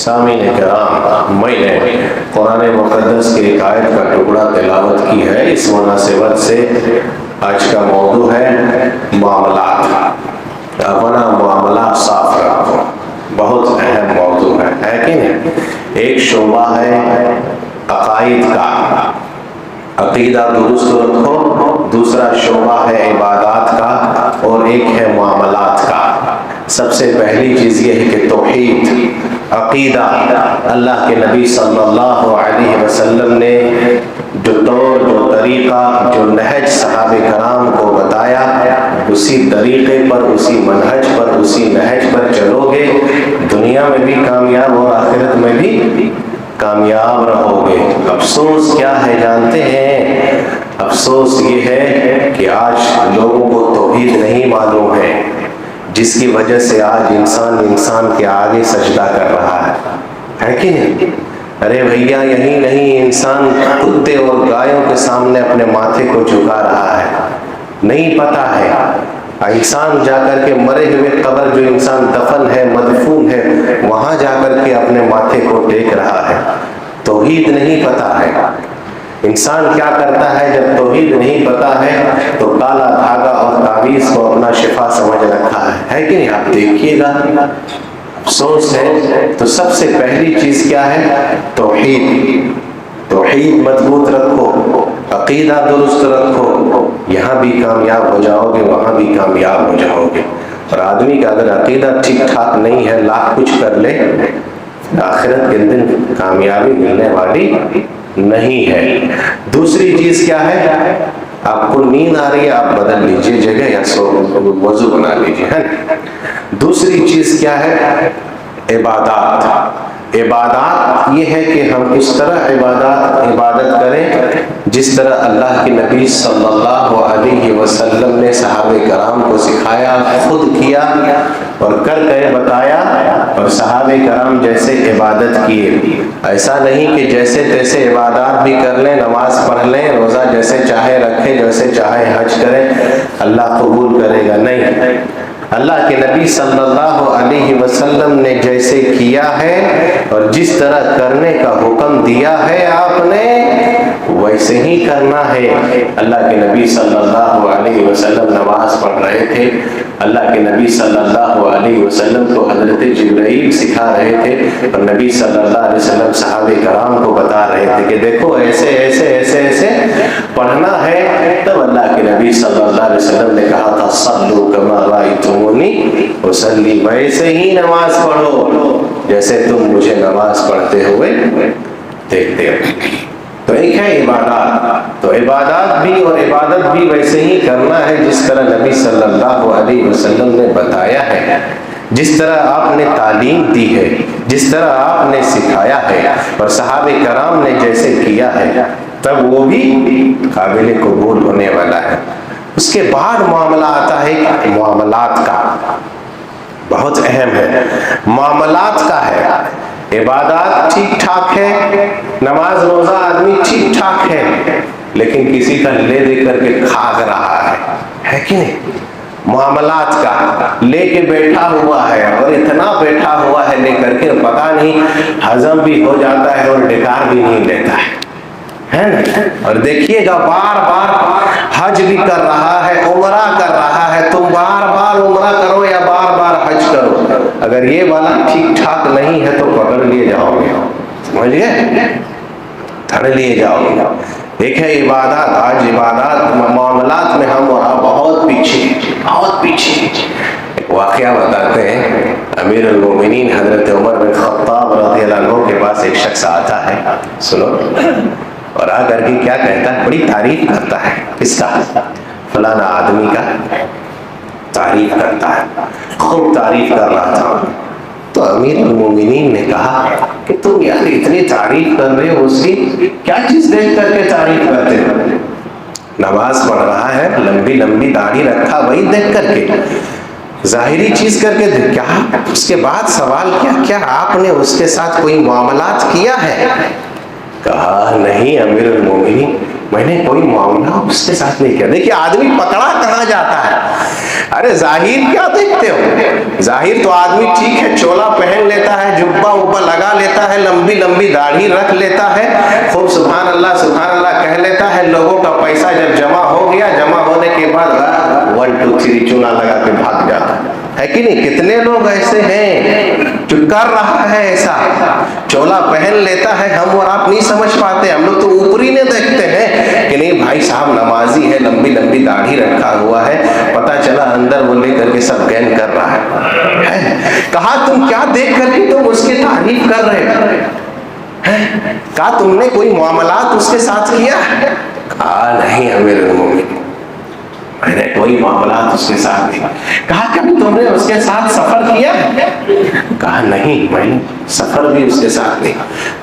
سامعین کرام، میں نے قرآن مقدس کی ایک آیت کا ٹکڑا تلاوت کی ہے۔ اس مناسبت سے آج کا موضوع ہے معاملات۔ اپنا معاملات صاف رکھو، بہت اہم موضوع ہے کہ نہیں؟ ایک شعبہ ہے عقائد کا، عقیدہ درست رکھو، دوسرا شعبہ ہے عبادات کا، اور ایک ہے معاملات کا۔ سب سے پہلی چیز یہ ہے کہ توحید، عقیدہ۔ اللہ کے نبی صلی اللہ علیہ وسلم نے جو طور، جو طریقہ، جو نہج صحابہ کرام کو بتایا، اسی طریقے پر، اسی منہج پر، اسی نہج پر چلو گے، دنیا میں بھی کامیاب اور آخرت میں بھی کامیاب رہو گے۔ افسوس کیا ہے جانتے ہیں؟ افسوس یہ ہے کہ آج لوگوں کو توحید نہیں معلوم ہے، جس کی وجہ سے آج انسان کے آگے سجدہ کر رہا ہے کہ نہیں؟ ارے بھیا، یہی نہیں، انسان کتے اور گایوں کے سامنے اپنے ماتھے کو جھکا رہا ہے۔ نہیں پتا ہے، انسان جا کر کے مرے ہوئے قبر، جو انسان دفن ہے، مدفون ہے، وہاں جا کر کے اپنے ماتھے کو ٹیک رہا ہے۔ توحید نہیں پتا ہے۔ انسان کیا کرتا ہے جب توحید نہیں پتا ہے تو کالا دھاگا اور تعویذ کو اپنا شفا سمجھ رکھا ہے کہ نہیں؟ آپ دیکھیے گا، افسوس ہے۔ تو سب سے پہلی چیز کیا ہے؟ توحید۔ توحید مضبوط رکھو، عقیدہ درست رکھو، یہاں بھی کامیاب ہو جاؤ گے، وہاں بھی کامیاب ہو جاؤ گے۔ اور آدمی کا اگر عقیدہ ٹھیک ٹھاک نہیں ہے، لاکھ کچھ کر لے، آخرت کے دن کامیابی ملنے والی نہیں ہے۔ دوسری چیز کیا ہے؟ آپ کو نیند آ رہی ہے، آپ بدل لیجئے جگہ یا وضو بنا لیجئے، ہے نا؟ دوسری چیز کیا ہے؟ عبادات۔ عبادات یہ ہے کہ ہم اس طرح عبادت کریں جس طرح اللہ کے نبی صلی اللہ علیہ وسلم نے صحابہ کرام کو سکھایا، خود کیا اور کر کے بتایا، اور صحابہ کرام جیسے عبادت کیے۔ ایسا نہیں کہ جیسے تیسے عبادات بھی کر لیں، نماز پڑھ لیں، روزہ جیسے چاہے رکھیں، جیسے چاہے حج کریں، اللہ قبول کرے گا؟ نہیں۔ اللہ کے نبی صلی اللہ علیہ وسلم نے جیسے کیا ہے اور جس طرح کرنے کا حکم دیا ہے آپ نے، ویسے ہی کرنا ہے۔ اللہ کے نبی صلی اللہ علیہ وسلم نماز پڑھ رہے تھے، اللہ کے نبی صلی اللہ علیہ وسلم کو حضرت جبرائیل سکھا رہے تھے، اور نبی صلی اللہ علیہ وسلم صحابہ کرام کو بتا رہے تھے کہ دیکھو ایسے ایسے ایسے ایسے پڑھنا ہے۔ تب اللہ کے نبی صلی اللہ علیہ وسلم نے کہا تھا صلو کما رأیتمونی اصلی، ویسے ہی نماز پڑھو جیسے تم مجھے نماز پڑھتے ہوئے دیکھتے ہو۔ تو ایک ہے عبادات، تو عبادات بھی اور عبادت بھی ویسے ہی کرنا ہے جس طرح نبی صلی اللہ علیہ وسلم نے بتایا ہے، جس طرح آپ نے تعلیم دی ہے، جس طرح آپ نے سکھایا ہے، اور صحابہ کرام نے جیسے کیا ہے، تب وہ بھی قابل قبول ہونے والا ہے۔ اس کے بعد معاملہ آتا ہے معاملات کا، بہت اہم ہے۔ معاملات کا ہے، عبادات ٹھیک ٹھاک ہے، نماز روزہ آدمی ٹھیک ٹھاک ہے، لیکن کسی کا لے دے کر کے کھاگ رہا ہے کہ نہیں؟ معاملات کا لے کے بیٹھا ہوا ہے، اور اتنا بیٹھا ہوا ہے لے کر کے پتہ نہیں ہضم بھی ہو جاتا ہے اور ڈکار بھی نہیں لیتا ہے نا؟ اور دیکھیے گا بار بار حج بھی کر رہا ہے، عمرہ کر رہا ہے۔ تم بار بار عمرہ کرو یا بار بار حج کرو، اگر یہ والا ٹھیک ٹھاک نہیں ہے تو پکڑ لیے جاؤ گے، سمجھ گئے؟ دھر لیے جاؤ گے۔ ایک ہے عبادات۔ آج عبادات معاملات میں ہم اور آپ بہت پیچھے۔ ایک واقعہ بتاتے ہیں، امیر المومنین حضرت عمر بن خطاب رضی اللہ عنہ کے پاس ایک شخص آتا ہے، سنو، اور آ کر کے کیا کہتا ہے؟ بڑی تعریف کرتا ہے، کس کا؟ فلانا آدمی کا تعریف کرتا ہے، خوب تعریف کر رہا تھا۔ تو امیر المومنین نے کہا کہ تم یار اتنی تعریف کر رہے ہو، اس کی کیا چیز دیکھ کر کے تعریف کرتے ہو؟ نماز پڑھ رہا ہے، لمبی لمبی داڑھی رکھا، وہی دیکھ کر کے ظاہری چیز کر کے کیا؟ اس کے بعد سوال کیا آپ نے اس کے ساتھ کوئی معاملات کیا ہے؟ کہا نہیں امیر المومنین، میں نے کوئی معاملہ اس کے ساتھ نہیں کیا. دیکھیے آدمی پکڑا کہاں جاتا ہے. ارے ظاہر کیا دیکھتے ہو؟ ظاہر تو آدمی ٹھیک ہے، چولا پہن لیتا ہے، جبہ اوپا لگا لیتا ہے، لمبی لمبی داڑھی رکھ لیتا ہے، خوب سبحان اللہ کہہ لیتا ہے. لوگوں کا پیسہ جب جمع ہو گیا، جمع ہونے کے بعد 1 2 3 چونا لگا کے بھاگ جاتا ہے کہ نہیں؟ کتنے لوگ ایسے ہیں جو کر رہا ہے ایسا. چولا پہن لیتا ہے، ہم اور آپ نہیں سمجھ پاتے، ہم لوگ تو اوپری نے دیکھتے ہیں کہ نہیں بھائی صاحب نمازی ہے، لمبی لمبی داڑھی رکھا ہوا ہے، پتہ چلا اندر وہ لے کر کے سب گین کر رہا ہے. کہا تم کیا دیکھ کر کے تم اس کی تعریف کر رہے ہو؟ کہا تم نے کوئی معاملات اس کے ساتھ کیا؟ کہا نہیں امیر المومنین، میں نے کوئی معاملات اس کے ساتھ نہیں. کہا کبھی تم نے اس کے ساتھ سفر کیا؟ کہا نہیں، میں نے سفر بھی اس کے ساتھ نہیں.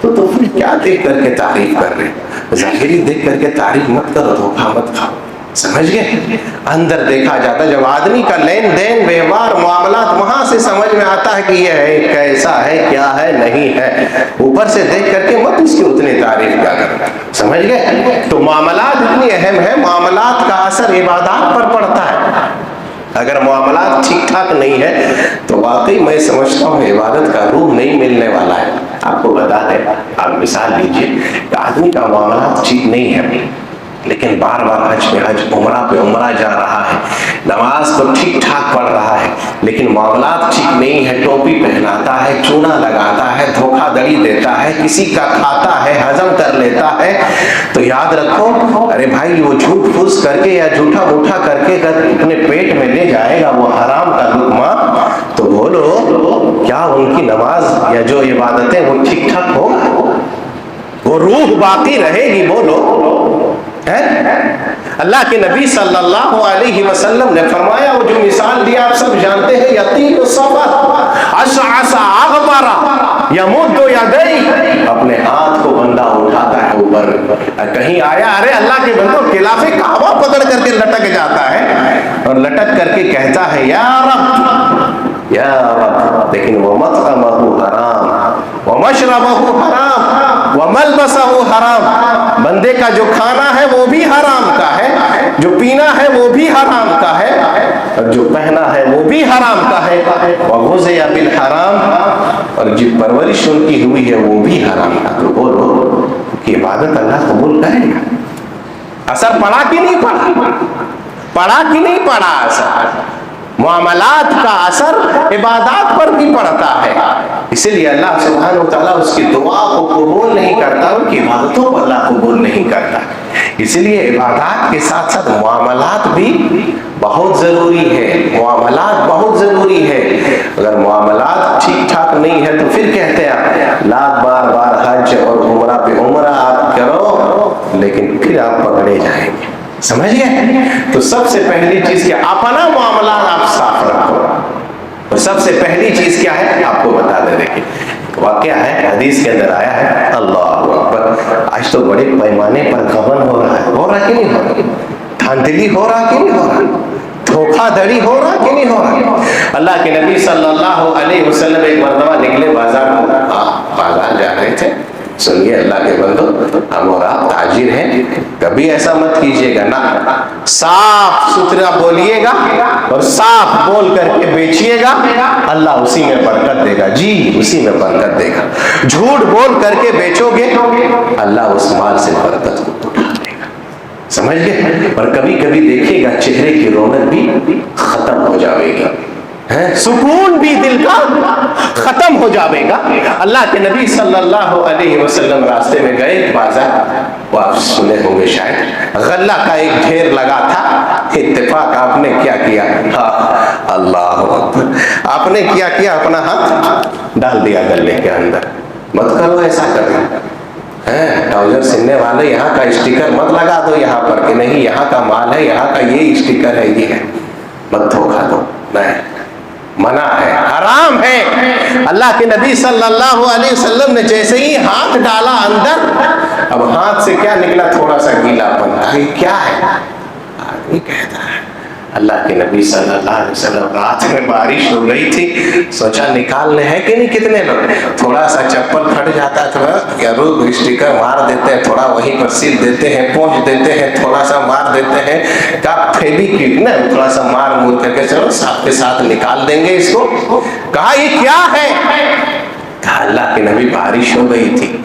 تو پھر کیا دیکھ کر کے تعریف کر رہے؟ ظاہری دیکھ کر کے تعریف مت کرو، دھوکہ مت کھاؤ. سمجھ گئے؟ اندر دیکھا جاتا ہے. جب آدمی کا لین دین ویوہار معاملات، وہاں سے سمجھ میں آتا ہے کہ یہ ہے کیسا ہے، کیا ہے، نہیں ہے. اوپر سے دیکھ کر کے مت اس کی اتنی تعریف کیا کرنا. سمجھ گئے؟ تو معاملات اتنی اہم ہے. معاملات کا اثر عبادات پر پڑتا ہے. اگر معاملات ٹھیک ٹھاک نہیں ہے تو واقعی میں سمجھتا ہوں عبادت کا روح نہیں ملنے والا ہے. آپ کو بتا دیں، آپ مثال لیجئے کہ آدمی کا معاملات ٹھیک نہیں ہے، لیکن بار بار حج پہ حج، عمرہ پہ عمرہ جا رہا ہے، نماز کو ٹھیک ٹھاک پڑھ رہا ہے، لیکن معاملات ٹھیک نہیں ہے. ٹوپی پہناتا ہے، چونا لگاتا ہے، دھوکہ دڑی دیتا ہے، کسی کا کھاتا ہے، ہضم کر لیتا ہے، تو یاد رکھو ارے بھائی وہ جھوٹ پھوس کر کے یا جھوٹا موٹا کر کے اپنے پیٹ میں لے جائے گا وہ حرام کا لقمہ، تو بولو کیا ان کی نماز یا جو عبادتیں وہ ٹھیک ٹھاک ہوگا؟ وہ روح باقی رہے گی؟ بولو. اللہ کے نبی صلی اللہ علیہ وسلم نے فرمایا، وہ جو مثال دیا آپ سب جانتے ہیں، یطیل الصفا اشعث اغبر یمد یدیہ، اپنے ہاتھ کو بندہ اٹھاتا ہے اوپر. کہیں آیا ارے اللہ کے بندو خلاف کعبہ پکڑ کر کے لٹک جاتا ہے اور لٹک کر کے کہتا ہے یا رب یا رب، لیکن ومطعمہ حرام ومشربہ حرام وملبسہ حرام. بندے کا جو کھانا ہے وہ بھی حرام کا ہے، جو پینا ہے وہ بھی حرام کا ہے، اور جو پہنا ہے وہ بھی حرام کا ہے. وغذی بالحرام، اور جو پرورش ان کی ہوئی ہے وہ بھی حرام کا. تو بولو کہ عبادت اللہ قبول کرے گا؟ اثر پڑا کہ نہیں پڑا؟ پڑا کہ نہیں پڑا اثر؟ معاملات کا اثر عبادات پر بھی پڑتا ہے. اسی لیے اللہ سبحانہ وتعالیٰ اس کی دعا کو قبول نہیں کرتا، ان کی عبادتوں کو اللہ قبول نہیں کرتا. اسی لیے عبادات کے ساتھ ساتھ معاملات بھی بہت ضروری ہے. معاملات بہت ضروری ہے. اگر معاملات ٹھیک ٹھاک نہیں ہے تو پھر کہتے ہیں لاکھ بار بار حج اور عمرہ پہ عمرہ آپ کرو، لیکن پھر آپ پکڑے جائیں گے. سمجھ گئے؟ تو سب سے پہلی چیز کیا؟ اپنا معاملات آپ صاف رکھو. اور سب سے پہلی چیز کیا ہے آپ کو بتا دیں. دیکھیں واقعہ ہے، حدیث کے اندر آیا ہے، اللہ اکبر، آج تو بڑے پیمانے پر غبن ہو رہا ہے. ہو رہا کہ نہیں ہو رہا؟ دھاندلی ہو رہا کہ نہیں ہو رہا؟ دھوکہ دڑی ہو رہا کہ نہیں ہو رہا؟ اللہ کے نبی صلی اللہ علیہ وسلم ایک مرتبہ نکلے بازار کو. بازار جا رہے تھے. سنیے اللہ کے بندو، ہم اور آپ تاجر ہیں، کبھی ایسا مت کیجیے گا نا. صاف ستھرا بولیے گا اور صاف بول کر کے بیچیے گا، اللہ اسی میں برکت دے گا. جی اسی میں برکت دے گا. جھوٹ بول کر کے بیچو گے، اللہ اس مال سے برکت کو اٹھا دے گا. سمجھ گئے؟ اور کبھی کبھی دیکھیے گا چہرے کی رونق بھی ختم ہو جائے گی، سکون بھی دل کا ختم ہو جاوے گا. اللہ کے نبی صلی اللہ علیہ وسلم راستے میں گئے بازار، وہ آپ سنے ہوں گے شاید، غلہ کا ایک ڈھیر لگا تھا. اتفاق آپ نے کیا کیا؟ اللہ اکبر، آپ نے کیا کیا؟ اپنا ہاتھ ڈال دیا غلے کے اندر. مت کرو ایسا کرنا. ٹراؤزر سلنے والے یہاں کا اسٹیکر مت لگا دو یہاں پر کہ نہیں یہاں کا مال ہے، یہاں کا یہ اسٹیکر ہے، یہ ہے. مت دھوکا دو، نہیں، منع ہے، حرام ہے. اللہ کے نبی صلی اللہ علیہ وسلم نے جیسے ہی ہاتھ ڈالا اندر، اب ہاتھ سے کیا نکلا؟ تھوڑا سا گیلا پن. یہ کیا ہے؟ آدمی کہتا ہے اللہ کے نبی صلی اللہ علیہ وسلم رات میں بارش ہو رہی تھی، سوچا نکالنے ہیں کہ نہیں کتنے لوگ، تھوڑا سا چپل پھٹ جاتا تھا یا روز اسٹیکر مار دیتے ہیں، تھوڑا وہیں پر سیل دیتے ہیں، پہنچ دیتے ہیں، تھوڑا سا مار دیتے ہیں، کہا فیویکوئک نا تھوڑا سا مار مور کر کے چلو ساتھ کے ساتھ نکال دیں گے اس کو. کہا یہ کیا ہے؟ کہا اللہ کے نبی بارش ہو گئی تھی،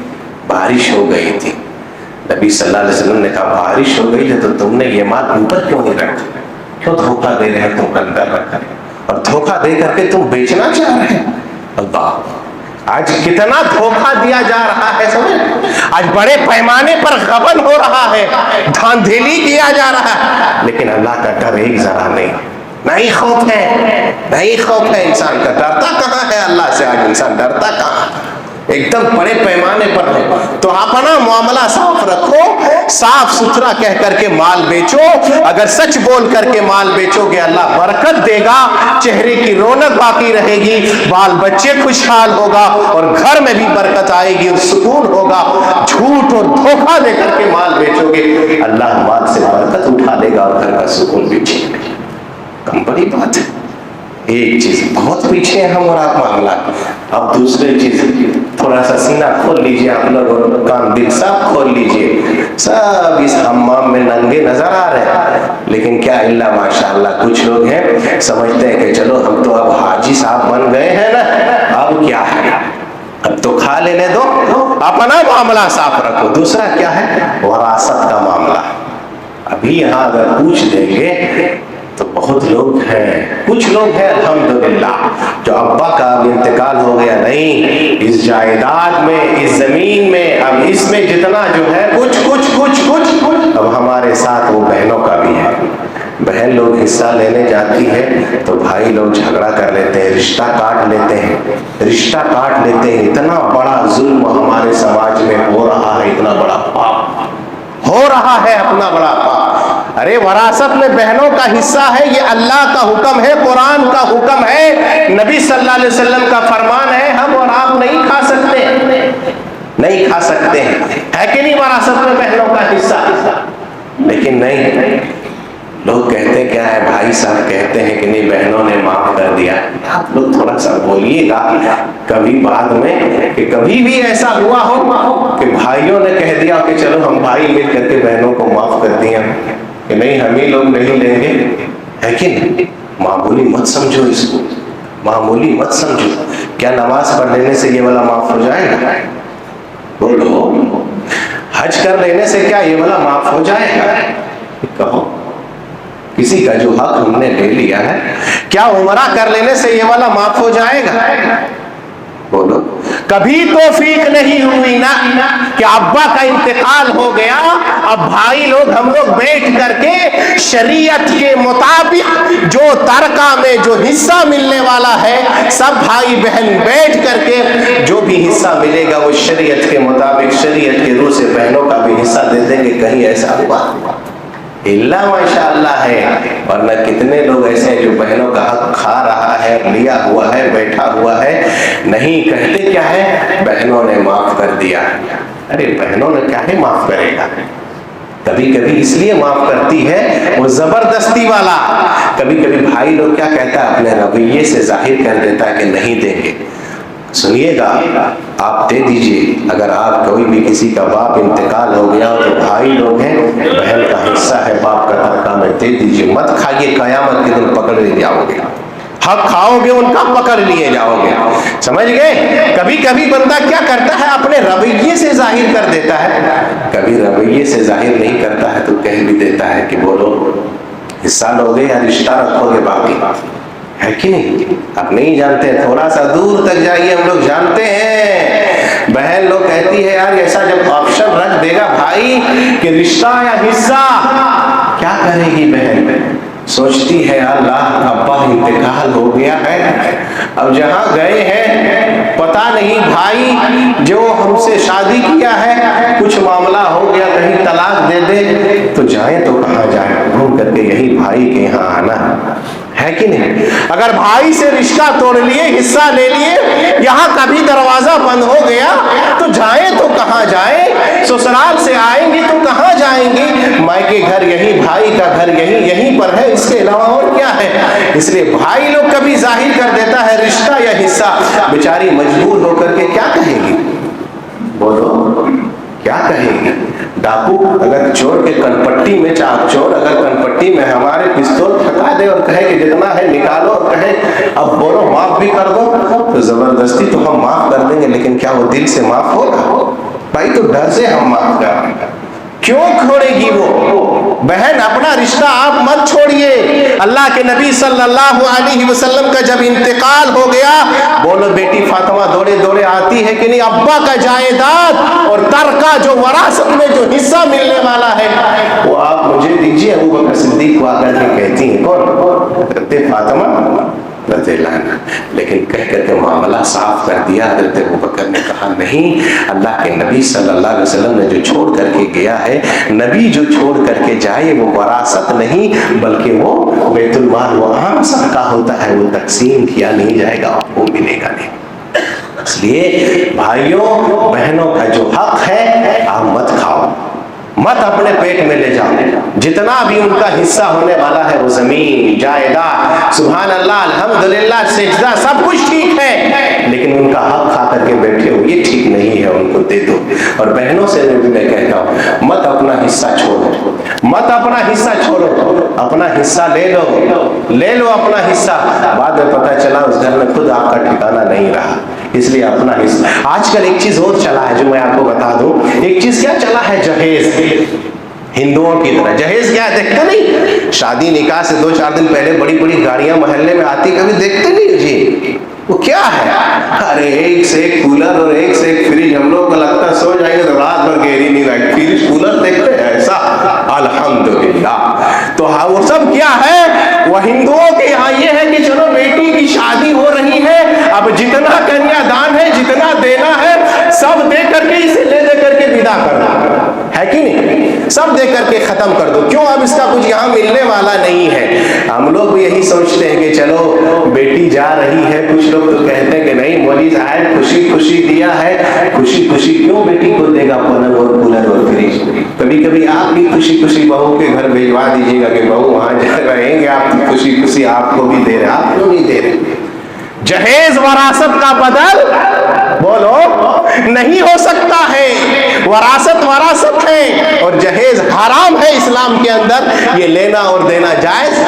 بارش ہو گئی تھی. نبی صلی اللہ علیہ وسلم نے کہا بارش ہو گئی ہے تو تم نے یہ مال اوپر کیوں نہیں رکھا؟ کیوں دھوکہ دے رہے ہیں تم اندر رکھ کر، اور دھوکہ دے کر کے تم بیچنا چاہ رہے ہیں؟ اللہ، آج کتنا دھوکہ دیا جا رہا ہے، سمجھ، آج بڑے پیمانے پر غبن ہو رہا ہے، دھاندلی کیا جا رہا ہے، لیکن اللہ کا ڈر ایک ذرا نہیں خوف ہے، نہیں خوف ہے انسان کا. ڈرتا کہاں ہے اللہ سے؟ آج انسان ڈرتا کہاں؟ ایک دم بڑے پیمانے پر ہے. تو اپنا معاملہ صاف رکھو، صاف ستھرا کہہ کر کے مال بیچو. اگر سچ بول کر کے مال بیچو گے اللہ برکت دے گا، چہرے کی رونق باقی رہے گی، بال بچے خوشحال ہوگا، اور گھر میں بھی برکت آئے گی اور سکون ہوگا. جھوٹ اور دھوکہ دے کر کے مال بیچو گے اللہ مال سے برکت اٹھا لے گا اور گھر کا سکون بھی چھین لے گا. کم بڑی بات ہے. ایک چیز بہت پیچھے ہیں ہم اور آپ معاملہ. اب دوسری چیز، تھوڑا سا سینہ کھول لیجئے آپ لوگ، کان دل سب کھول لیجئے. سب اس حمام میں ننگے نظر آ رہے ہیں، لیکن کیا اللہ ماشاءاللہ کچھ لوگ ہیں سمجھتے ہیں کہ چلو ہم تو اب حاجی صاحب بن گئے ہیں نا، اب کیا ہے، اب تو کھا لینے دو. اپنا معاملہ صاف رکھو. دوسرا کیا ہے؟ وراثت کا معاملہ. ابھی یہاں اگر پوچھ دیں گے تو بہت لوگ ہیں، کچھ لوگ ہیں الحمدللہ جو ابا کا اب انتقال ہو گیا، نہیں اس جائیداد میں، اس زمین میں، اب اس میں جتنا جو ہے کچھ اب ہمارے ساتھ وہ بہنوں کا بھی ہے. بہن لوگ حصہ لینے جاتی ہے تو بھائی لوگ جھگڑا کر لیتے ہیں، رشتہ کاٹ لیتے ہیں، رشتہ کاٹ لیتے ہیں. اتنا بڑا ظلم ہمارے سماج میں ہو رہا ہے، اتنا بڑا پاپ ہو رہا ہے، اپنا بڑا پاپ. ارے وراثت میں بہنوں کا حصہ ہے، یہ اللہ کا حکم ہے، قرآن کا حکم ہے، نبی صلی اللہ علیہ وسلم کا فرمان ہے. ہم اور آپ نہیں کھا سکتے، نہیں کھا سکتے ہیں، ہے کہ نہیں وراثت میں بہنوں کا حصہ؟ لیکن نہیں، لوگ کہتے کیا ہے، بھائی صاحب کہتے ہیں کہ نہیں بہنوں نے معاف کر دیا. آپ لوگ تھوڑا سا بولیے گا کبھی بعد میں کہ کبھی بھی ایسا ہوا ہو کہ بھائیوں نے کہہ دیا کہ چلو ہم بھائی مل کر کے بہنوں کو معاف کر دیا، کہ نہیں ہم ہی لوگ نہیں لیں گے، ہے کہ نہیں؟ معمولی مت سمجھو اس کو، معمولی مت سمجھو. کیا نماز پڑھ لینے سے یہ والا معاف ہو جائے گا؟ بولو. حج کر لینے سے کیا یہ والا معاف ہو جائے گا؟ کہو. کسی کا جو حق ہم نے لے لیا ہے، کیا عمرہ کر لینے سے یہ والا معاف ہو جائے گا؟ بولو. کبھی توفیق نہیں ہوئی نا کہ ابا کا انتقال ہو گیا، اب بھائی لوگ ہم لوگ بیٹھ کر کے شریعت کے مطابق جو ترکہ میں جو حصہ ملنے والا ہے، سب بھائی بہن بیٹھ کر کے جو بھی حصہ ملے گا وہ شریعت کے مطابق، شریعت کے روح سے بہنوں کا بھی حصہ دے دیں گے. کہیں ایسا ہوا؟ اللہ ماشاءاللہ ہے. ورنہ کتنے لوگ ایسے ہیں جو بہنوں کا حق کھا رہا ہے، لیا ہوا ہے، بیٹھا ہوا ہے، نہیں کہتے کیا ہے بہنوں نے معاف کر دیا. ارے بہنوں نے کیا ہے معاف کرے گا؟ کبھی کبھی اس لیے معاف کرتی ہے وہ زبردستی والا. کبھی کبھی بھائی لوگ کیا کہتا ہے اپنے رویے سے ظاہر کر دیتا ہے کہ نہیں دیں گے. سنیے گا، آپ دے دیجئے. اگر آپ کوئی بھی کسی کا باپ انتقال ہو گیا تو بھائی لوگ ہیں، بہن کا حصہ ہے باپ کا ترکہ میں دے دیجئے. مت کھائیے، قیامت کے دن پکڑ لے جاؤ گے. حق کھاؤ گے ان کا، پکڑ لیے جاؤ گے. سمجھ گئے؟ کبھی کبھی بندہ کیا کرتا ہے اپنے رویے سے ظاہر کر دیتا ہے، کبھی رویے سے ظاہر نہیں کرتا ہے تو کہہ بھی دیتا ہے کہ بولو حصہ لو گے یا رشتہ رکھو گے باقی، ہے کہ نہیں؟ آپ نہیں جانتے، تھوڑا سا دور تک جائیے، ہم لوگ جانتے ہیں. بہن لوگ کہتی ہے یار ایسا جب آپشن رکھ دے گا بھائی کہ رشتہ یا حصہ، کیا کرے گی بہن؟ سوچتی ہے اللہ ابا انتقال ہو گیا ہے، اب جہاں گئے ہیں پتہ نہیں بھائی جو ہم سے شادی کیا ہے کچھ معاملہ ہو گیا، کہیں طلاق دے دے تو جائیں تو کہاں جائیں، گھوم کر کے یہی بھائی کے یہاں آنا. ہے کہ نہیں؟ اگر بھائی سے رشتہ توڑ لیے، حصہ لے لیے، یہاں کبھی دروازہ بند ہو گیا تو جائیں تو کہاں جائیں؟ سسرال سے آئیں گی تو کہاں جائیں گی؟ مائکے گھر یہی، بھائی کا گھر یہی، یہیں پر ہے، اس کے علاوہ اور کیا ہے؟ اس لیے بھائی لوگ کبھی ظاہر کر دیتا ہے رشتہ یا حصہ، بیچاری مجبور ہو کر کے کیا کہے گی؟ بولو کیا کہے گی؟ ڈاکو اگر چور کے کنپٹی میں، چور اگر کنپٹی میں ہمارے پستول تھکا دے اور کہے کہ جتنا ہے نکالو، اور کہے اب بولو معاف بھی کر دو، تو زبردستی تو ہم معاف کر دیں گے، لیکن کیا وہ دل سے معاف ہوگا؟ بھائی تو ڈر سے ہم معاف کر رہے ہیں، کیوں چھوڑے گی وہ بہن؟ اپنا رشتہ آپ مت چھوڑیے۔ اللہ کے نبی صلی اللہ علیہ وسلم کا جب انتقال ہو گیا، بولو بیٹی فاطمہ دوڑے دوڑے آتی ہے کہ نہیں، ابا کا جائیداد اور ترکہ جو وراثت میں جو حصہ ملنے والا ہے وہ آپ مجھے دیجیے۔ ابو بکر صدیق کو آ کر کے کہتی ہیں، کون؟ حضرت فاطمہ رضی اللہ عنہ، لیکن کہہ کر کے معاملہ صاف کر دیا۔ حضرت ابوبکر نے کہا نہیں، اللہ کے نبی صلی اللہ علیہ وسلم نے جو چھوڑ کر کے گیا ہے، نبی جو چھوڑ کر کے جائے وہ وراثت نہیں بلکہ وہ بیت المال، وہ عام صدقہ ہوتا ہے، وہ تقسیم کیا نہیں جائے گا، آپ کو ملے گا نہیں۔ اس لیے بھائیوں بہنوں کا جو حق ہے آپ مت کھاؤ، مت اپنے پیٹ میں لے جاؤ۔ جتنا بھی ان کا حصہ ہونے والا ہے، وہ زمین، جائیداد، سبحان اللہ، الحمدللہ، سجدہ، سب کچھ ٹھیک ہے، لیکن ان کا حق کھا کر کے بیٹھے ہو یہ ٹھیک نہیں ہے، ان کو دے دو۔ اور بہنوں سے بھی میں کہتا ہوں، مت اپنا حصہ چھوڑو، مت اپنا حصہ چھوڑو، اپنا حصہ لے لو اپنا حصہ، بعد میں پتہ چلا اس گھر میں خود آپ کا ٹھکانہ نہیں رہا۔ اس لیے اپنا حصہ۔ آج کل ایک چیز اور چلا ہے جو میں آپ کو بتا دوں، ایک چیز کیا چلا ہے؟ جہیز۔ ہندوؤں کی طرح جہیز کیا دیکھتے نہیں؟ شادی نکاح سے 2-4 دن پہلے بڑی بڑی گاڑیاں محلے میں آتی، کبھی دیکھتے نہیں جی؟ وہ کیا ہے؟ ارے ایک سے ایک کولر اور ایک سے ایک فریج، ہم لوگ کو لگتا ہے سو جائیں گے تو رات بھر گہری نہیں رہے، فریج کولر دیکھتے ہیں ایسا، الحمدللہ۔ تو ہاں وہ سب کیا ہے؟ وہ ہندوؤں کے یہاں یہ ہے کہ چلو بیٹی کی شادی ہو رہی ہے، اب جتنا کنیا دان ہے، جتنا دینا ہے سب دے کر کے، اسے لے دے کر کے ودا کر دو، ہے کہ نہیں؟ سب دے کر کے ختم کر دو، کیوں؟ اب اس کا کچھ یہاں ملنے والا نہیں ہے۔ ہم لوگ بھی یہی سوچتے ہیں کہ چلو بیٹی جا رہی ہے، کچھ لوگ تو کہتے ہیں کہ نہیں مولوی صاحب خوشی خوشی دیا ہے، خوشی خوشی کیوں بیٹی کو دے گا پلنگ اور کولر اور فریج؟ کبھی کبھی آپ بھی خوشی خوشی بہو کے گھر بھیجوا دیجیے گا کہ بہو وہاں جا رہیں گے، آپ کی خوشی خوشی آپ کو بھی دے رہے، آپ کو بھی دے رہے۔ جہیز وراثت کا بدل بولو نہیں ہو سکتا ہے، وراثت ہے، اور جہیز حرام ہے اسلام کے اندر، یہ لینا اور دینا جائز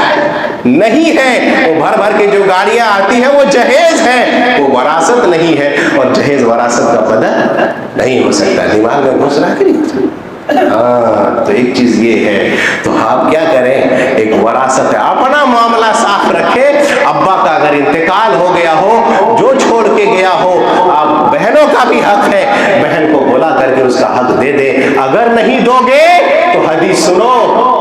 نہیں ہے۔ وہ بھر بھر کے جو گاڑیاں آتی ہیں وہ جہیز ہے، وہ وراثت نہیں ہے، اور جہیز وراثت کا بدل نہیں ہو سکتا۔ دماغ میں گھس رہا کہ نہیں؟ ہاں، تو ایک چیز یہ ہے، تو آپ کیا کریں؟ ایک وراثت ہے، اپنا معاملہ صاف رکھے۔ ابا کا اگر انتقال ہو گیا ہو، جو چھوڑ کے گیا ہو، آپ بہنوں کا بھی حق ہے، بہن کو بلا کر کے اس کا حق دے دے۔ اگر نہیں دو گے تو حدیث سنو،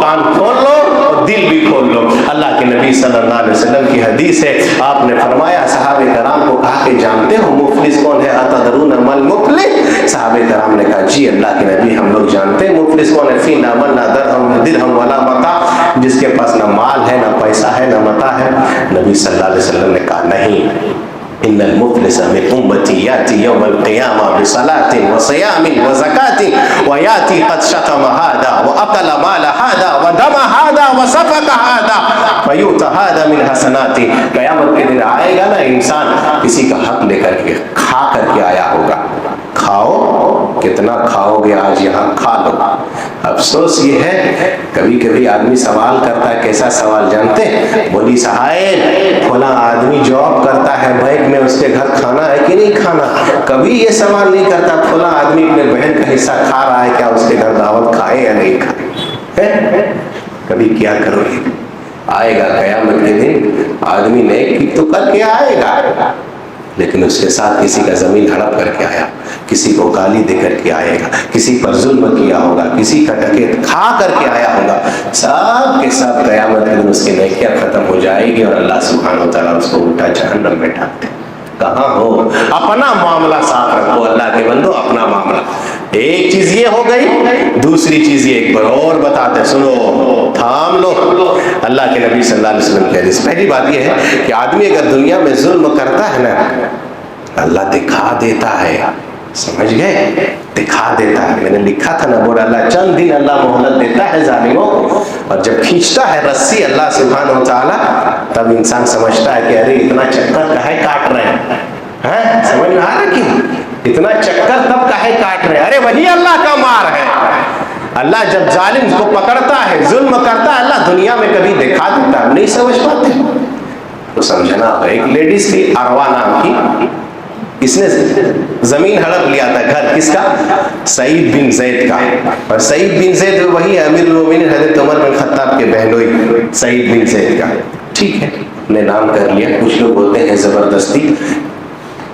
کان کھول لو اور دل بھی کھول لو۔ اللہ کے نبی صلی اللہ علیہ وسلم کی حدیث ہے، آپ نے فرمایا، صحابہ کرام کو کہا کہ جانتے ہو مفلس کون ہے؟ اتدرون مل مفلس؟ صحابہ کرام نے کہا جی اللہ کے نبی ہم لوگ جانتے ہیں مفلس کون ہے؟ فی نہ من نہ درہم ولا متاع، جس کے پاس نہ مال ہے، نہ پیسہ ہے، نہ متاع ہے۔ نبی صلی اللہ علیہ وسلم نے کہا نہیں، ان المفلس من امتی یاتی یوم القیامہ بصلاۃ وصیام وزکاۃ ویاتی قد شتم ھذا واکل مال ھذا ودم ھذا وسفک ھذا فیؤتی ھذا من حسناتی۔ قیامت کے دن آئے گا نا انسان کسی کا حق لے کر کے کھا کر کے آیا ہوگا، کھاؤ، کتنا کھاؤ گے آج یہاں کھا لو۔ افسوس یہ ہے کبھی کبھی آدمی سوال کرتا ہے، کیسا سوال جانتے ہیں؟ بولی صاحب فلاں آدمی جاب کرتا ہے، بینک میں اس کے گھر کھانا ہے کہ نہیں کھانا؟ کبھی یہ سوال نہیں کرتا فلاں آدمی اپنے بہن کا حصہ کھا رہا ہے، کیا اس کے گھر دعوت کھائے یا نہیں کھائے؟ کبھی کیا کرو گے؟ آئے گا قیامت کے دن، آدمی نیکی تو کر کے آئے گا، لیکن اس کے ساتھ کسی کا زمین ہڑپ کر کے آیا، کسی کو گالی دے کر کے آئے گا، کسی پر ظلم کیا ہوگا، کسی کا ڈکیت کھا کر کے آیا ہوگا، سب کے سب قیامت کے دن اس کی نیکیاں ختم ہو جائے گی اور اللہ سبحانہ و تعالیٰ اس کو الٹا جہنم میں ڈال دے۔ کہاں ہو؟ اپنا معاملہ صاف رکھو اللہ کے بندو، اپنا معاملہ۔ ایک چیز یہ ہو گئی، دوسری چیز یہ ایک بار اور بتاتے ہیں، سنو تھام لو۔ اللہ کے نبی صلی اللہ علیہ وسلم کی حدیث، پہلی بات یہ ہے کہ آدمی اگر دنیا میں ظلم کرتا ہے نا، اللہ دکھا دیتا ہے، سمجھ گئے، دکھا دیتا ہے۔ میں نے لکھا تھا نا بورڈ، اللہ چند دن اللہ مہلت دیتا ہے ظالموں کو، اور جب کھینچتا ہے رسی اللہ سبحانہ و تعالیٰ، تب انسان سمجھتا ہے کہ ارے اتنا چکر کاہے کاٹ رہے ہیں، سمجھ میں آ رہا کہ اتنا چکر تب کاہے کاٹ رہے ہیں، ارے وہی اللہ کا مار ہے۔ اللہ جب ظالم کو پکڑتا ہے، ظلم کرتا ہے، اللہ دنیا میں کبھی دکھا دیتا ہے، نہیں سمجھ پاتے تو سمجھنا ہوگا۔ ایک لیڈیز تھی اروا نام کی، اس نے زمین ہڑپ لیا تھا، گھر کس کا؟ سعید بن زید کا، اور سعید بن زید وہی امیر المومنین حضرت عمر بن خطاب کے بہنوئی سعید بن زید کا، ٹھیک ہے، نے نام کر لیا۔ کچھ لوگ ہوتے ہیں زبردستی،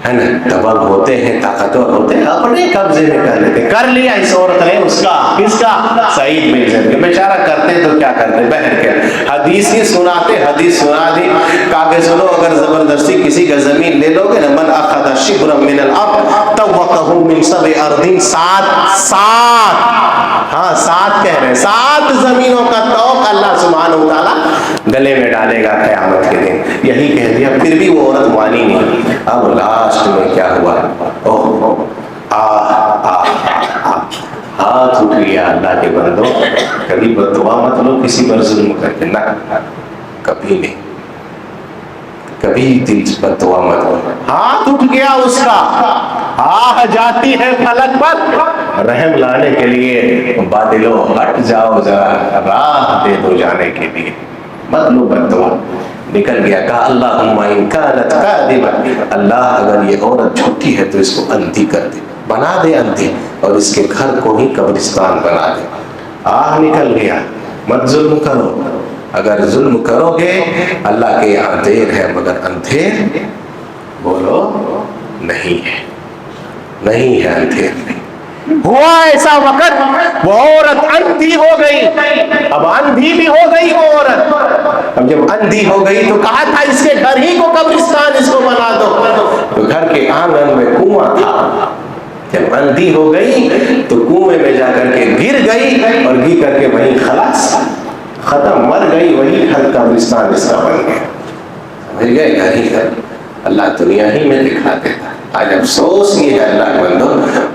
ہے نا، دبل ہوتے ہیں، طاقتور ہوتے ہیں، اپنے قبضے میں کر لیتے، کر لیا اس عورت نے، اس کا، کس کا؟ سعید بن زید کا۔ بیچارہ کرتے تو کیا کرتے، بہر کے حدیث ہی سناتے، حدیث سنا دی، کہا کہ سنو اگر زبردستی کسی کا زمین لے لو گے نا، من اخذ شبرا من الارض توقہ من سبع ارض، سات کہہ رہے ہیں، 7 زمینوں کا توق اللہ سبحانہ و تعالیٰ گلے میں ڈالے گا قیامت کے دن۔ یہی کہہ دیا، پھر بھی وہ عورت مانی نہیں۔ اب لاسٹ میں کیا ہوا، ہاتھ اٹھ گیا، اللہ کے بندو کبھی بددعا مت لو کسی پر ظلم کر کے، نہ کبھی نہیں، کبھی دل سے بددعا مت لو۔ ہاتھ اٹھ گیا اس کا، آہ جاتی ہے فلک پر رحم لانے کے لیے، بادلو ہٹ جاؤ ذرا، راہ دے دو جانے کے لیے، مت لو بددعا۔ نکل گیا، کہا اللہم ان کانت کاذبہ، اللہ اگر یہ عورت جھوٹی ہے تو اس کو اندھی کر دے، بنا دے اندھی، اور اس کے گھر کو ہی قبرستان بنا دے۔ آہ نکل گیا، مت ظلم کرو، اگر ظلم کرو گے اللہ کے یہاں دیر ہے مگر اندھیر بولو نہیں ہے، نہیں ہے، اندھیر نہیں۔ ہوا ایسا وقت وہ عورت اندھی ہو گئی، اب اندھی بھی ہو گئی وہ عورت، اب جب اندھی ہو گئی تو کہا تھا اس کے گھر ہی کو قبرستان اس کو بنا دو، تو گھر کے آنگن میں کنواں تھا، جب اندھی ہو گئی تو کنویں میں جا کر کے گر گئی، اور گر کر کے وہیں خلاص ختم، مر گئی، وہی گھر قبرستان اس کا بن گیا، سمجھ گئے، گھر ہی گھر اللہ دنیا ہی میں دکھا دیتا۔ آج افسوس یہ ہے اللہ کے بندو،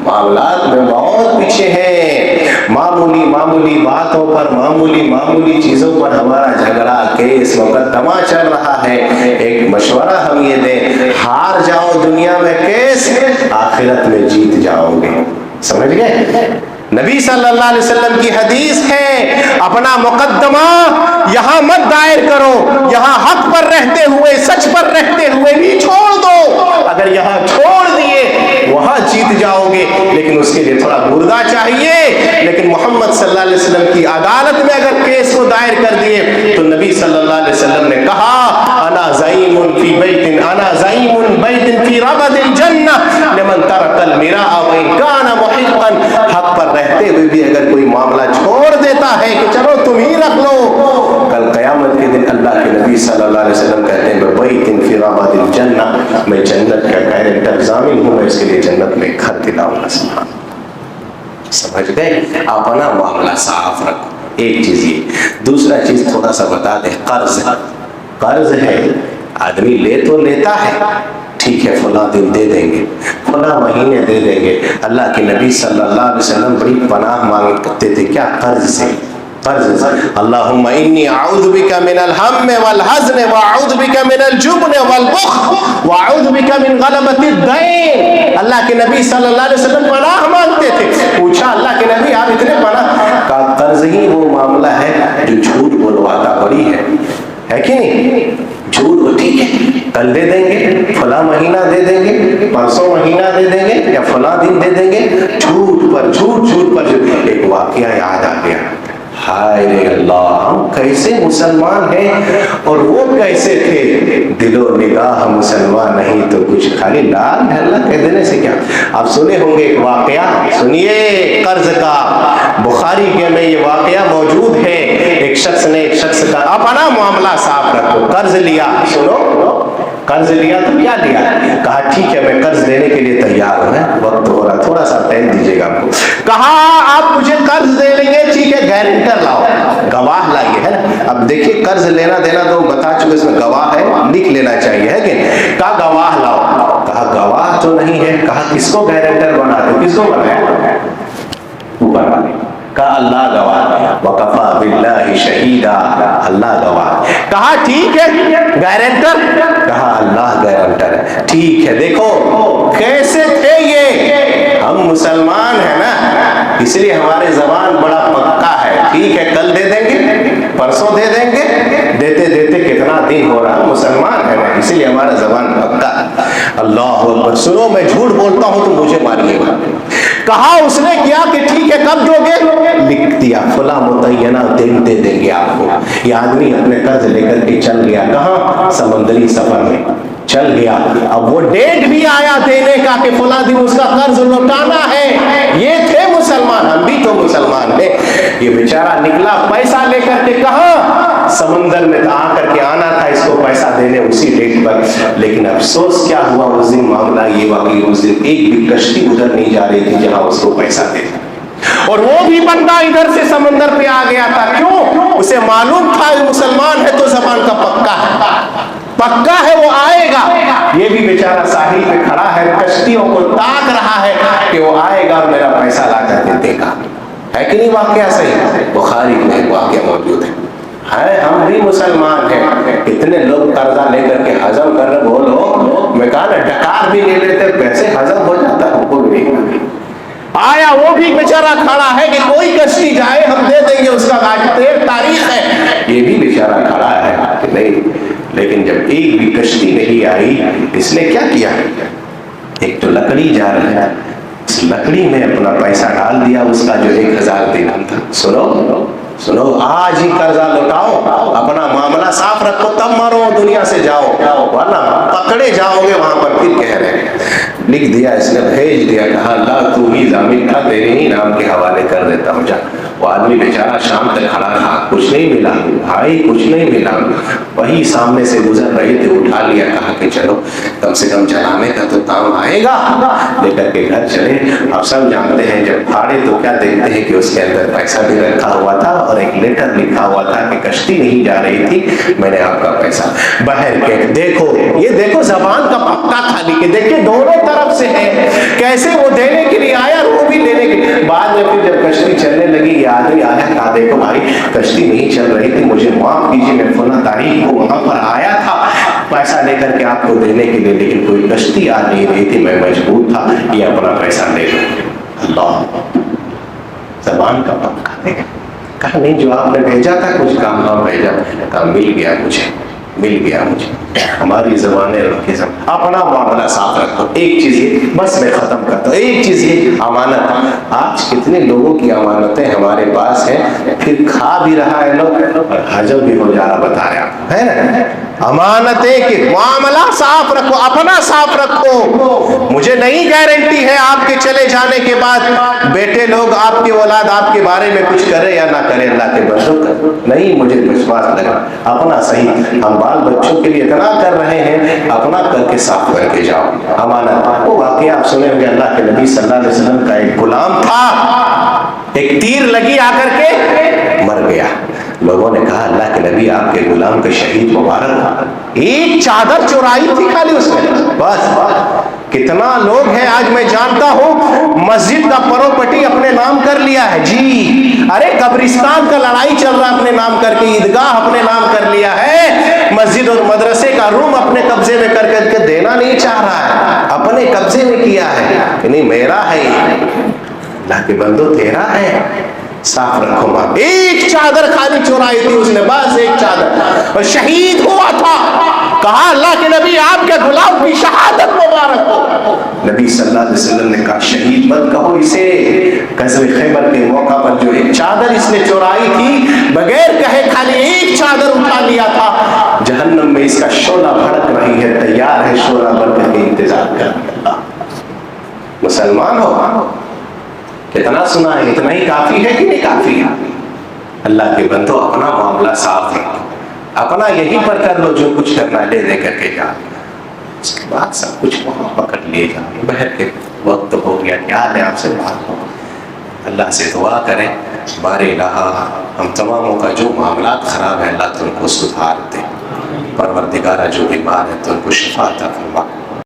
معاملات میں بہت پیچھے ہیں، معمولی باتوں پر، معمولی چیزوں پر ہمارا جھگڑا، کیس، مقدمہ چل رہا ہے۔ ایک مشورہ ہم یہ دیں، ہار جاؤ دنیا میں کیس، آخرت میں جیت جاؤ گے، سمجھ گئے؟ نبی صلی اللہ علیہ وسلم کی حدیث ہے، اپنا مقدمہ یہاں مت دائر کرو، یہاں حق پر رہتے ہوئے، سچ پر رہتے ہوئے بھی چھوڑ دو، اگر یہاں چھوڑ دیے وہاں جیت جاؤ گے، لیکن اس کے لیے تھوڑا مردہ چاہیے۔ لیکن محمد صلی اللہ علیہ وسلم کی عدالت میں اگر کیس کو دائر کر دیے تو نبی صلی اللہ علیہ وسلم نے کہا، انا زعیم فی بیت، انا زعیم بیت فی ربد الجنہ لمن ترک المراء وان کان محقا، حق پر رہتے ہوئے بھی اگر کوئی معاملہ چھوڑ دیتا ہے کہ چلو تم ہی رکھ لو، کل قیامت کے دن اللہ کے نبی صلی اللہ علیہ وسلم کہتے ہیں بیت فی ربد الجنہ، میں جنت کا گارنٹر ضامن ہوں، میں اس کے لیے جنت میں گھر دلاؤں گا۔ سمجھ گئے؟ اپنا معاملہ صاف رکھو، ایک چیز یہ۔ دوسرا چیز تھوڑا سا بتا دیں، قرض ہے، آدمی لے تو لیتا ہے، ٹھیک ہے فلاں دن دے دیں گے، فلاں مہینے دے دیں گے۔ اللہ کے نبی صلی اللہ علیہ وسلم بڑی پناہ مانگتے تھے، کیا؟ قرض سے، قرض۔ اللہم انی اعوذ بک من الہم والحزن واعوذ بک من الجبن والبخل واعوذ بک من غلبۃ الدین۔ اللہ کے نبی صلی اللہ علیہ وسلم پناہ مانگتے تھے۔ پوچھا اللہ کے نبی آپ اتنے پناہ، کا قرض ہی وہ معاملہ ہے جو جھوٹ بولواتا بڑی ہے کہ نہیں؟ جھوٹ، ٹھیک ہے کل دے دیں گے، فلاں مہینہ دے دیں گے، پرسوں مہینہ دے دیں گے، یا فلاں دن دے دیں گے، جھوٹ پر جھوٹ، جھوٹ پر جھوٹ۔ ایک واقعہ یاد آ گیا، ہائے رے اللہ، ہم کیسے مسلمان ہیں اور وہ کیسے تھے، دل و نگاہ مسلمان نہیں تو کچھ خالی لال ڈھلا کہہ دینے سے کیا۔ آپ سنے ہوں گے ایک واقعہ، سنیے قرض کا، بخاری کے میں یہ واقعہ موجود ہے۔ ایک شخص نے ایک شخص کا، اپنا معاملہ صاف رکھو، قرض لیا، سنو قرض لیا تو کیا لیا؟ کہا ٹھیک ہے میں قرض دینے کے لیے تیار ہوں، وقت ہو رہا تھوڑا سا ٹائم دیجیے گا ہم کو۔ کہا آپ مجھے قرض دے لیں گے، ٹھیک ہے گارنٹر لاؤ، گواہ لائیے، ہے نا۔ اب دیکھیے قرض لینا دینا تو بتا چکے، اس میں گواہ ہے، لکھ لینا چاہیے، ہے کہ؟ کہا گواہ لاؤ۔ کہا گواہ تو نہیں ہے۔ کہا کس کو گارنٹر بنا دو؟ کس کو بنایا؟ اوپر والے۔ کہا اللہ گواہ، وکفا باللہ شہیدا، اللہ گواہ۔ کہا ٹھیک ہے گارنٹر؟ کہا اللہ گارنٹر ہے۔ ٹھیک ہے دیکھو کیسے تھے یہ، ہم مسلمان ہیں نا اس لیے ہماری زبان بڑا پکا ہے، ٹھیک ہے کل دے دیں گے، پرسوں دے دیں گے، دیتے دیتے کتنا دن ہو رہا، مسلمان ہے نا اس لیے ہمارا زبان پکا ہے۔ اللہ اکبر۔ سنو میں جھوٹ بولتا ہوں تو مجھے ماریے گا۔ کہا اس نے کیا کہ ٹھیک ہے کب دو گے؟ لکھ دیا فلاں متعینہ دن دے دیں گے آپ کو۔ یہ آدمی اپنے قرض لے کر کے چل گیا، کہاں؟ سمندری سفر میں چل گیا۔ اب وہ ڈیٹ بھی آیا دینے کا کہ فلاں دن اس کا قرض لوٹانا ہے۔ یہ تھے مسلمان، ہم بھی تو مسلمان ہیں۔ یہ بیچارہ نکلا پیسہ لے کر کے، کہاں؟ سمندر میں آ کر کے آنا تھا اس کو پیسہ دینے اسی ڈیٹ پر، لیکن افسوس کیا ہوا اس دن معاملہ یہ واقعی اس دن ایک بھی کشتی ادھر نہیں جا رہی تھی جہاں اس کو پیسہ دے، اور وہ بھی بندہ ادھر سے سمندر پہ آ گیا تھا۔ کیوں؟ اسے معلوم تھا مسلمان ہے تو زبان کا پکا ہے وہ آئے گا۔ یہ بھی بیچارہ ساحل پہ کھڑا ہے، کشتیوں کو تاک رہا ہے کہ وہ آئے گا اور میرا پیسہ لا کر دے گا، ہے کہ نہیں واقعہ صحیح؟ بخاری میں واقعہ موجود ہے۔ ہم بھی مسلمان ہیں، اتنے لوگ قرضہ لے کر کے ہضم کر رہے، بولو میں کہا نا ڈکار بھی لے لیتے پیسے ہضم ہو جاتا، ہم کو بھی نہیں آیا۔ وہ بھی بیچارہ کھڑا ہے کہ کوئی کشتی جائے ہم دے دیں گے، اس کا آج تاریخ ہے۔ یہ بھی بیچارہ کھڑا ہے کہ نہیں، لیکن جب ایک بھی کشتی نہیں آئی اس نے کیا کیا؟ ایک تو لکڑی جا رہی ہے، اس لکڑی میں اپنا پیسہ ڈال دیا، اس کا جو 1000 درہم تھا۔ سنو آج ہی قرضہ لوٹاؤ، اپنا معاملہ صاف رکھو تب مرو، دنیا سے جاؤ، ورنہ پکڑے جاؤ گے وہاں پر۔ پھر کہہ رہے ہیں لکھ دیا، اس نے بھیج دیا، کہا اللہ تو ہی ضامن تھا، تیرے ہی نام کے حوالے کر دیتا ہوں، جا۔ وہ آدمی بیچارہ شام تک کھڑا رہا، کچھ نہیں ملا بھائی، کچھ نہیں ملا۔ وہی سامنے سے گزر رہے تھے، اٹھا لیا، کہا کہ چلو کم سے کم چلانے کا تو کام آئے گا، لے کر کے گھر چلے۔ اب سب جانتے ہیں جب پھاڑے تو کیا دیکھتے ہیں کہ اس کے اندر پیسہ بھی رکھا ہوا تھا اور ایک لیٹر لکھا ہوا تھا کہ کشتی نہیں جا رہی تھی، میں نے آپ کا پیسہ بہر کے دیکھو، یہ دیکھو زبان کا پکا تھا، لیکن دیکھیں دونوں طرف سے ہے، کیسے وہ دینے کے لیے آیا اور وہ بھی لینے کے لیے۔ بعد میں پھر جب کشتی چلنے لگی یہ آدمی آیا، کہا دیکھو بھائی کشتی نہیں چل رہی تھی، مجھے معاف کیجیے، میں فلاں تاریخ کو وہاں پر آیا تھا پیسہ لے کر کے آپ کو دینے کے لیے، لیکن کوئی کشتی آ نہیں رہی تھی، میں مجبور تھا، یہ اپنا پیسہ لے لو۔ اللہ زبان کا پکا ہے۔ کہا نہیں جو آپ نے بھیجا تھا کچھ کام نہ بھیجا، کہا مل گیا مجھے۔ ہماری زبانیں اپنا معاملہ صاف رکھو۔ ایک چیز یہ بس میں ختم کرتا ہوں، ایک چیز یہ امانت۔ آج کتنے لوگوں کی امانتیں ہمارے پاس ہیں، پھر کھا بھی رہا ہے لوگ اور حجم بھی ہو جا رہا، بتا رہا ہے نا۔ امانتیں کہ معاملہ صاف رکھو، اپنا صاف رکھو۔ مجھے نہیں گارنٹی ہے آپ کے چلے جانے کے بعد بیٹے لوگ آپ کے اولاد آپ کے بارے میں کچھ کرے یا نہ کرے، اللہ کے بندوں نہیں مجھے وشواس لگا۔ اپنا صحیح، ہم بال بچوں کے لیے اتنا کر رہے ہیں، اپنا کر کے صاف کر کے جاؤ۔ امانت وہ واقعہ آپ سنے ہوں گے، اللہ کے نبی صلی اللہ علیہ وسلم کا ایک غلام تھا، ایک تیر لگی آ کر کے مر گیا۔ لوگوں نے کہا اللہ کے نبی آپ کے غلام کا شہید مبارک، ایک چادر چورائی تھی خالی اس نے، بس۔ کتنا لوگ ہیں آج میں جانتا ہوں مسجد کا پراپرٹی اپنے نام کر لیا ہے، جی ارے قبرستان کا لڑائی چل رہا اپنے نام کر کے، عیدگاہ اپنے نام کر لیا ہے، مسجد اور مدرسے کا روم اپنے قبضے میں کر کے دینا نہیں چاہ رہا ہے، اپنے قبضے میں کیا ہے کہ نہیں میرا ہے، اللہ کے بندو تیرا ہے، صاف رکھو ماں۔ ایک چادر خالی چورائی تھی اس نے، بس ایک چادر، اور شہید ہوا تھا۔ کہا اللہ کے نبی آپ کے غلام کی شہادت مبارک ہو۔ نبی صلی اللہ علیہ وسلم نے کہا شہید مت کہو اسے، غزوہ خیبر کے موقع پر جو ایک چادر اس نے چورائی تھی، بغیر کہے خالی ایک چادر اٹھا لیا تھا، جہنم میں اس کا شعلہ بھڑک رہی ہے، تیار ہے شعلہ بھڑک کے انتظار کر۔ مسلمان ہو، کتنا سنا ہے، اتنا ہی کافی ہے کہ نہیں کافی ہے؟ اللہ کے بندو اپنا معاملہ صاف رکھو، اپنا یہیں پر کر لو جو کچھ کرنا لے دے کر کے جا، اس کے بعد سب کچھ وہاں پکڑ لیے جائیں. بہر کے وقت ہو گیا، کیا ہے آپ سے بات ہو. اللہ سے دعا کریں بار الہ ہم تماموں کا جو معاملات خراب ہیں اللہ تو ان کو سدھار دے. پروردگارہ جو بیمار ہیں تو ان کو شفا عطا فرما.